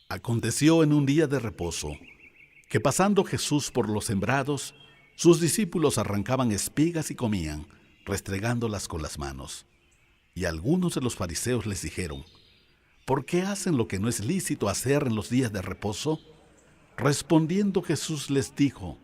Aconteció en un día de reposo, que pasando Jesús por los sembrados, sus discípulos arrancaban espigas y comían, restregándolas con las manos. Y algunos de los fariseos les dijeron: ¿por qué hacen lo que no es lícito hacer en los días de reposo? Respondiendo Jesús les dijo: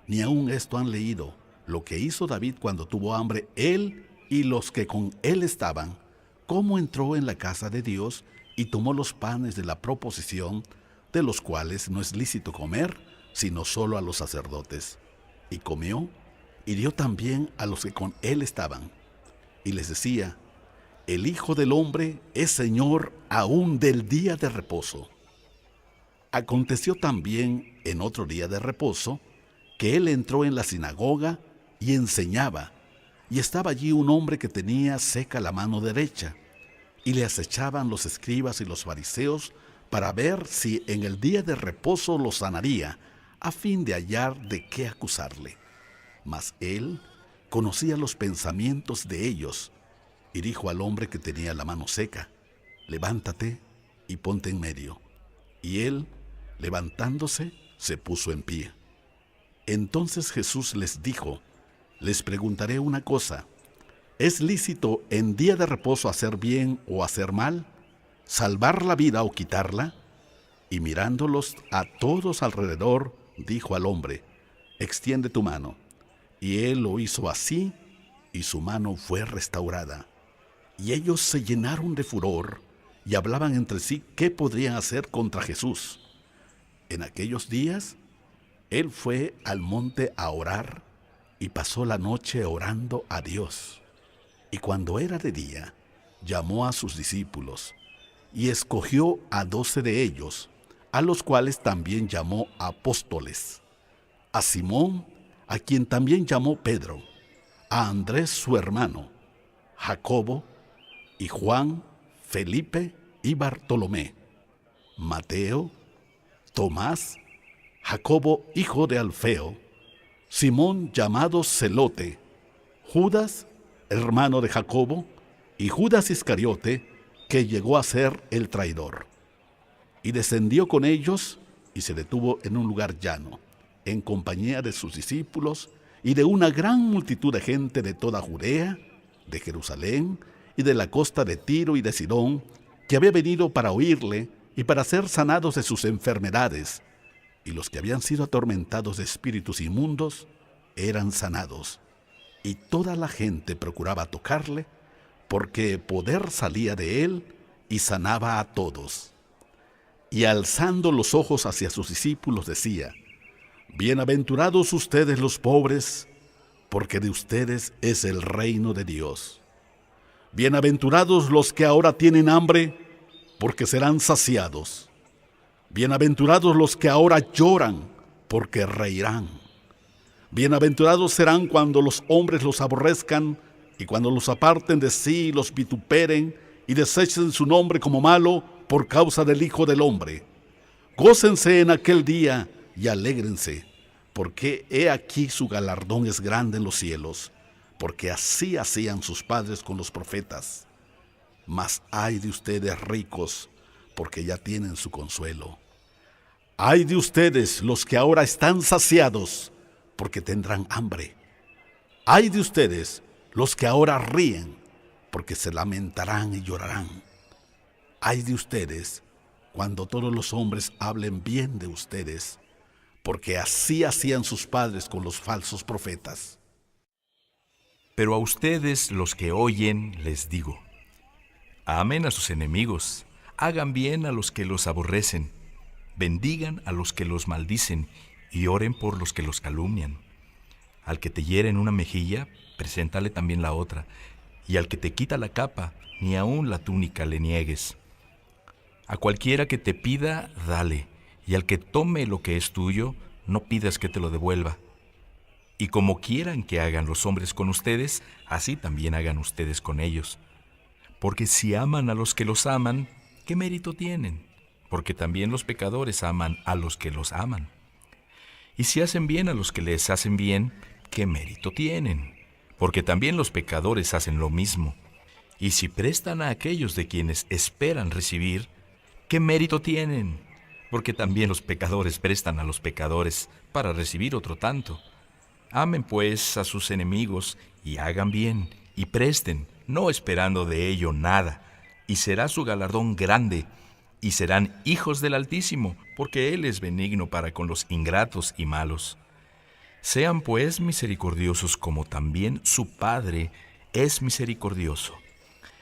¿ni aún esto han leído, lo que hizo David cuando tuvo hambre, él y los que con él estaban? Cómo entró en la casa de Dios y tomó los panes de la proposición, de los cuales no es lícito comer, sino solo a los sacerdotes. Y comió, y dio también a los que con él estaban. Y les decía: el Hijo del Hombre es Señor aún del día de reposo. Aconteció también en otro día de reposo, que él entró en la sinagoga y enseñaba, y estaba allí un hombre que tenía seca la mano derecha, y le acechaban los escribas y los fariseos para ver si en el día de reposo lo sanaría, a fin de hallar de qué acusarle. Mas él conocía los pensamientos de ellos, y dijo al hombre que tenía la mano seca: levántate y ponte en medio. Y él, levantándose, se puso en pie. Entonces Jesús les dijo: les preguntaré una cosa. ¿Es lícito en día de reposo hacer bien o hacer mal? ¿Salvar la vida o quitarla? Y mirándolos a todos alrededor, dijo al hombre: extiende tu mano. Y él lo hizo así, y su mano fue restaurada. Y ellos se llenaron de furor, y hablaban entre sí qué podrían hacer contra Jesús. En aquellos días, él fue al monte a orar, y pasó la noche orando a Dios. Y cuando era de día, llamó a sus discípulos, y escogió a 12 de ellos, a los cuales también llamó apóstoles: a Simón, a quien también llamó Pedro, a Andrés su hermano, Jacobo y Juan, Felipe y Bartolomé, Mateo, Tomás, Jacobo hijo de Alfeo, Simón llamado Celote, Judas, hermano de Jacobo, y Judas Iscariote, que llegó a ser el traidor. Y descendió con ellos y se detuvo en un lugar llano, en compañía de sus discípulos y de una gran multitud de gente de toda Judea, de Jerusalén y de la costa de Tiro y de Sidón, que había venido para oírle y para ser sanados de sus enfermedades. Y los que habían sido atormentados de espíritus inmundos eran sanados. Y toda la gente procuraba tocarle, porque poder salía de él y sanaba a todos. Y alzando los ojos hacia sus discípulos decía: bienaventurados ustedes los pobres, porque de ustedes es el reino de Dios. Bienaventurados los que ahora tienen hambre, porque serán saciados. Bienaventurados los que ahora lloran, porque reirán. Bienaventurados serán cuando los hombres los aborrezcan, y cuando los aparten de sí y los vituperen, y desechen su nombre como malo por causa del Hijo del Hombre. Gócense en aquel día y alégrense, porque he aquí su galardón es grande en los cielos, porque así hacían sus padres con los profetas. Mas ay de ustedes ricos, porque ya tienen su consuelo. Ay de ustedes los que ahora están saciados, porque tendrán hambre. Ay de ustedes los que ahora ríen, porque se lamentarán y llorarán. Ay de ustedes cuando todos los hombres hablen bien de ustedes, porque así hacían sus padres con los falsos profetas. Pero a ustedes, los que oyen, les digo: amen a sus enemigos, hagan bien a los que los aborrecen, bendigan a los que los maldicen y oren por los que los calumnian. Al que te hiere en una mejilla, preséntale también la otra, y al que te quita la capa, ni aun la túnica le niegues. A cualquiera que te pida, dale, y al que tome lo que es tuyo, no pidas que te lo devuelva. Y como quieran que hagan los hombres con ustedes, así también hagan ustedes con ellos. Porque si aman a los que los aman, ¿qué mérito tienen? Porque también los pecadores aman a los que los aman. Y si hacen bien a los que les hacen bien, ¿qué mérito tienen? Porque también los pecadores hacen lo mismo. Y si prestan a aquellos de quienes esperan recibir, ¿qué mérito tienen? porque también los pecadores prestan a los pecadores para recibir otro tanto. Amen pues a sus enemigos y hagan bien y presten, no esperando de ello nada, y será su galardón grande, y serán hijos del Altísimo, porque Él es benigno para con los ingratos y malos. Sean pues misericordiosos como también su Padre es misericordioso.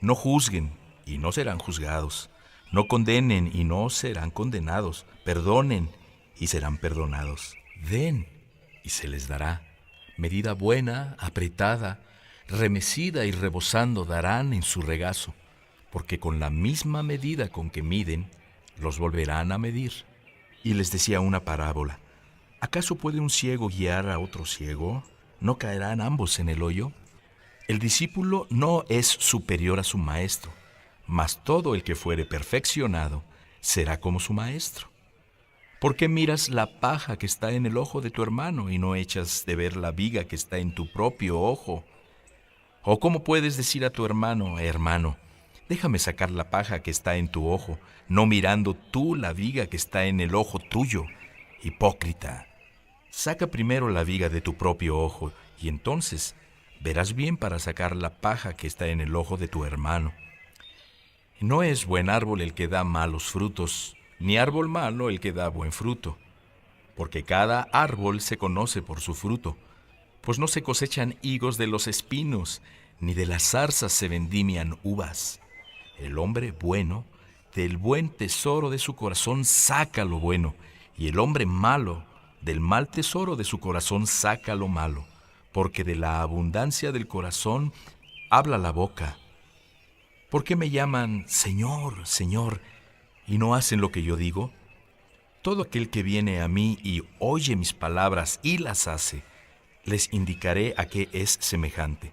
No juzguen y no serán juzgados. No condenen y no serán condenados. Perdonen y serán perdonados. Den y se les dará. Medida buena, apretada, remecida y rebosando darán en su regazo, porque con la misma medida con que miden, los volverán a medir. Y les decía una parábola. ¿Acaso puede un ciego guiar a otro ciego? ¿No caerán ambos en el hoyo? El discípulo no es superior a su maestro, mas todo el que fuere perfeccionado será como su maestro. ¿Por qué miras la paja que está en el ojo de tu hermano y no echas de ver la viga que está en tu propio ojo? ¿O cómo puedes decir a tu hermano, hermano, déjame sacar la paja que está en tu ojo, no mirando tú la viga que está en el ojo tuyo? Hipócrita, saca primero la viga de tu propio ojo, y entonces verás bien para sacar la paja que está en el ojo de tu hermano. No es buen árbol el que da malos frutos, ni árbol malo el que da buen fruto, porque cada árbol se conoce por su fruto, pues no se cosechan higos de los espinos, ni de las zarzas se vendimian uvas. El hombre bueno, del buen tesoro de su corazón saca lo bueno, y el hombre malo, del mal tesoro de su corazón saca lo malo, porque de la abundancia del corazón habla la boca. ¿Por qué me llaman Señor, Señor, y no hacen lo que yo digo? Todo aquel que viene a mí y oye mis palabras y las hace, les indicaré a qué es semejante.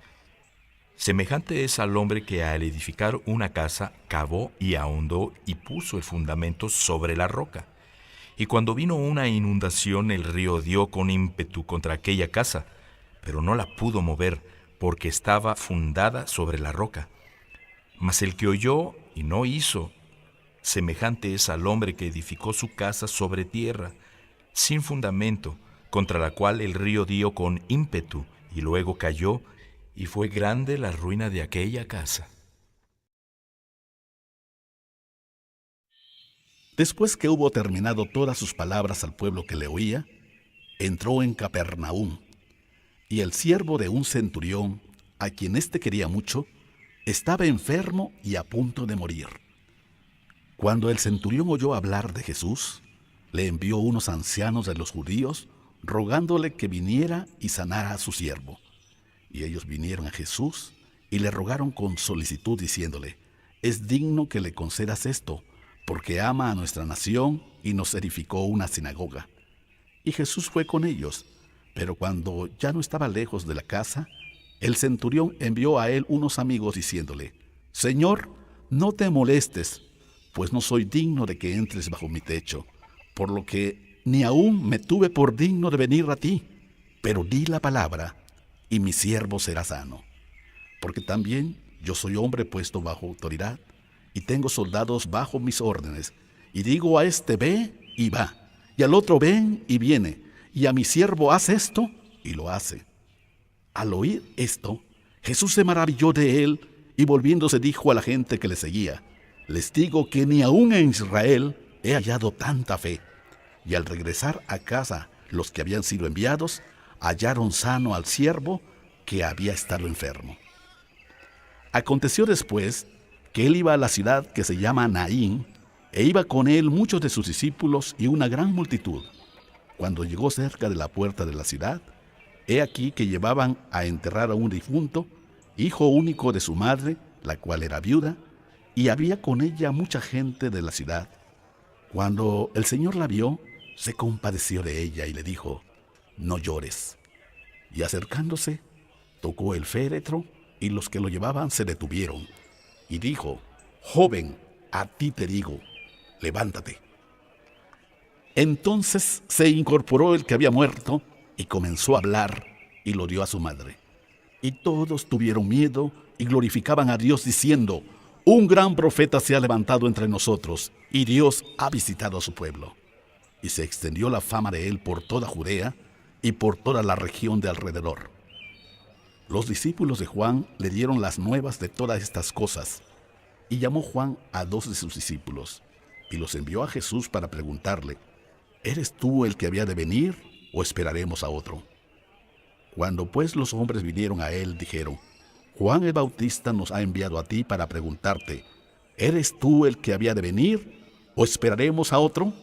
Semejante es al hombre que al edificar una casa cavó y ahondó y puso el fundamento sobre la roca. Y cuando vino una inundación, el río dio con ímpetu contra aquella casa, pero no la pudo mover, porque estaba fundada sobre la roca. Mas el que oyó y no hizo, semejante es al hombre que edificó su casa sobre tierra, sin fundamento, contra la cual el río dio con ímpetu, y luego cayó, y fue grande la ruina de aquella casa. Después que hubo terminado todas sus palabras al pueblo que le oía, entró en Capernaum, y el siervo de un centurión, a quien éste quería mucho, estaba enfermo y a punto de morir. Cuando el centurión oyó hablar de Jesús, le envió unos ancianos de los judíos, rogándole que viniera y sanara a su siervo. Y ellos vinieron a Jesús y le rogaron con solicitud, diciéndole: es digno que le concedas esto, porque ama a nuestra nación y nos edificó una sinagoga. Y Jesús fue con ellos, pero cuando ya no estaba lejos de la casa, el centurión envió a él unos amigos diciéndole: Señor, no te molestes, pues no soy digno de que entres bajo mi techo, por lo que ni aún me tuve por digno de venir a ti, pero di la palabra, y mi siervo será sano. Porque también yo soy hombre puesto bajo autoridad, y tengo soldados bajo mis órdenes, y digo a este ve y va, y al otro ven y viene, y a mi siervo haz esto y lo hace. Al oír esto, Jesús se maravilló de él, y volviéndose dijo a la gente que le seguía: les digo que ni aún en Israel he hallado tanta fe. Y al regresar a casa los que habían sido enviados, hallaron sano al siervo que había estado enfermo. Aconteció después que él iba a la ciudad que se llama Naín, e iba con él muchos de sus discípulos y una gran multitud. Cuando llegó cerca de la puerta de la ciudad, he aquí que llevaban a enterrar a un difunto, hijo único de su madre, la cual era viuda, y había con ella mucha gente de la ciudad. Cuando el Señor la vio, se compadeció de ella y le dijo: no llores. Y acercándose, tocó el féretro, y los que lo llevaban se detuvieron. Y dijo: joven, a ti te digo, levántate. Entonces se incorporó el que había muerto, y comenzó a hablar, y lo dio a su madre. Y todos tuvieron miedo, y glorificaban a Dios diciendo: un gran profeta se ha levantado entre nosotros, y Dios ha visitado a su pueblo. Y se extendió la fama de él por toda Judea y por toda la región de alrededor. Los discípulos de Juan le dieron las nuevas de todas estas cosas, y llamó Juan a 2 de sus discípulos, y los envió a Jesús para preguntarle: ¿Eres tú el que había de venir, o esperaremos a otro? Cuando pues los hombres vinieron a él, dijeron: Juan el Bautista nos ha enviado a ti para preguntarte: ¿eres tú el que había de venir, o esperaremos a otro?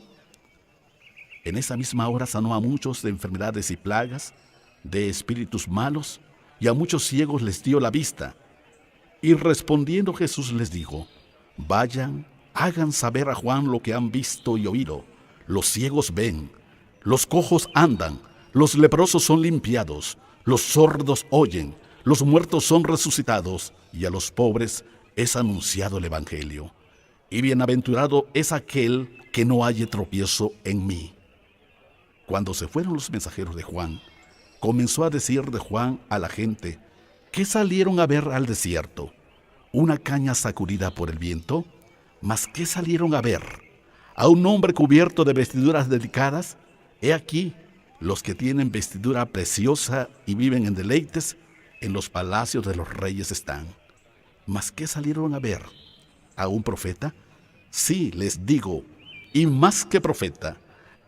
En esa misma hora sanó a muchos de enfermedades y plagas, de espíritus malos, y a muchos ciegos les dio la vista. Y respondiendo Jesús les dijo: vayan, hagan saber a Juan lo que han visto y oído. Los ciegos ven, los cojos andan, los leprosos son limpiados, los sordos oyen, los muertos son resucitados, y a los pobres es anunciado el Evangelio. Y bienaventurado es aquel que no halle tropiezo en mí. Cuando se fueron los mensajeros de Juan, comenzó a decir de Juan a la gente: ¿qué salieron a ver al desierto? ¿Una caña sacudida por el viento? ¿Mas qué salieron a ver? ¿A un hombre cubierto de vestiduras delicadas? He aquí, los que tienen vestidura preciosa y viven en deleites, en los palacios de los reyes están. ¿Mas qué salieron a ver? ¿A un profeta? Sí, les digo, y más que profeta.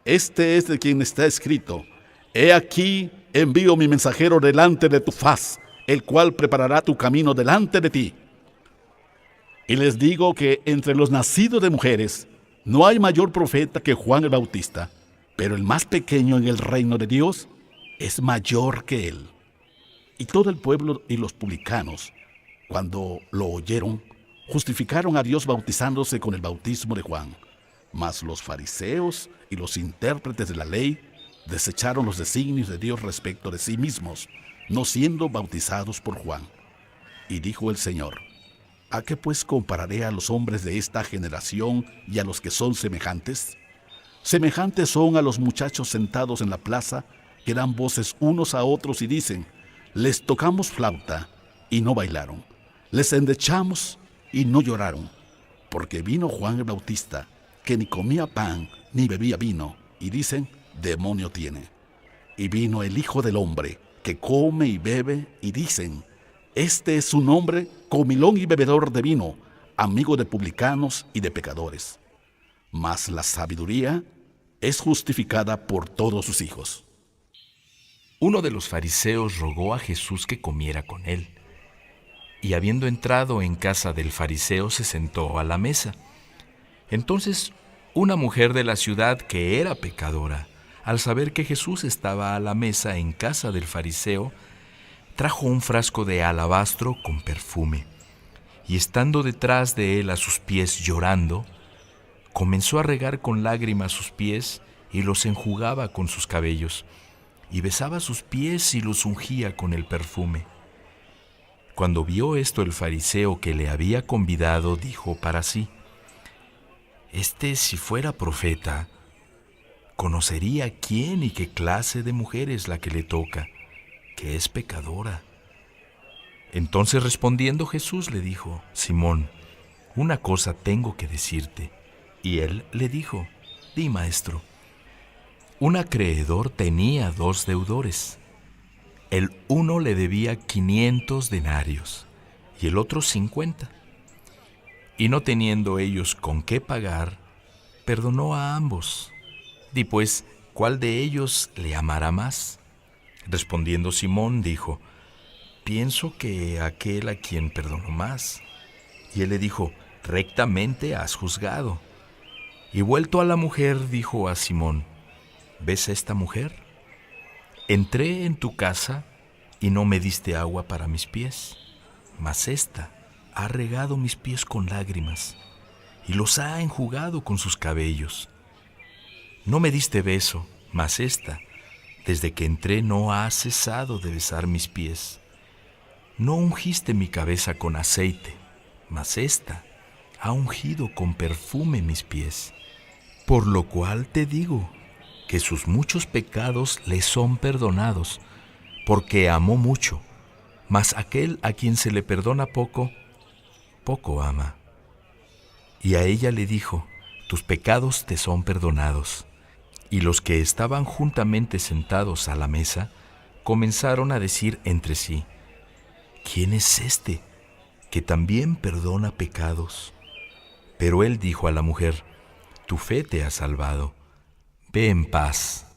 Este es de quien está escrito: he aquí, envío mi mensajero delante de tu faz, el cual preparará tu camino delante de ti. Y les digo que entre los nacidos de mujeres no hay mayor profeta que Juan el Bautista, pero el más pequeño en el reino de Dios es mayor que él. Y todo el pueblo y los publicanos, cuando lo oyeron, justificaron a Dios bautizándose con el bautismo de Juan. Mas los fariseos y los intérpretes de la ley desecharon los designios de Dios respecto de sí mismos, no siendo bautizados por Juan. Y dijo el Señor: ¿a qué pues compararé a los hombres de esta generación y a los que son semejantes? Semejantes son a los muchachos sentados en la plaza, que dan voces unos a otros y dicen: les tocamos flauta, y no bailaron. Les endechamos, y no lloraron. Porque vino Juan el Bautista, que ni comía pan, ni bebía vino, y dicen: demonio tiene. Y vino el Hijo del Hombre, que come y bebe, y dicen: este es su nombre, comilón y bebedor de vino, amigo de publicanos y de pecadores. Mas la sabiduría es justificada por todos sus hijos. Uno de los fariseos rogó a Jesús que comiera con él. Y habiendo entrado en casa del fariseo, se sentó a la mesa. Entonces, una mujer de la ciudad, que era pecadora, al saber que Jesús estaba a la mesa en casa del fariseo, trajo un frasco de alabastro con perfume, y estando detrás de él a sus pies llorando, comenzó a regar con lágrimas sus pies y los enjugaba con sus cabellos, y besaba sus pies y los ungía con el perfume. Cuando vio esto el fariseo que le había convidado, dijo para sí: este, si fuera profeta, conocería quién y qué clase de mujer es la que le toca, que es pecadora. Entonces respondiendo Jesús le dijo: Simón, una cosa tengo que decirte. Y él le dijo: di, maestro. Un acreedor tenía 2 deudores. El uno le debía 500 denarios y el otro 50. Y no teniendo ellos con qué pagar, perdonó a ambos. Di pues, ¿cuál de ellos le amará más? Respondiendo Simón dijo: pienso que aquel a quien perdonó más. Y él le dijo: rectamente has juzgado. Y vuelto a la mujer, dijo a Simón: ¿ves a esta mujer? Entré en tu casa y no me diste agua para mis pies, mas ésta ha regado mis pies con lágrimas y los ha enjugado con sus cabellos. No me diste beso, mas ésta, desde que entré, no ha cesado de besar mis pies. No ungiste mi cabeza con aceite, mas ésta ha ungido con perfume mis pies. Por lo cual te digo que sus muchos pecados le son perdonados, porque amó mucho, mas aquel a quien se le perdona poco, poco ama. Y a ella le dijo: tus pecados te son perdonados. Y los que estaban juntamente sentados a la mesa comenzaron a decir entre sí: ¿quién es este que también perdona pecados? Pero él dijo a la mujer: tu fe te ha salvado. Ve en paz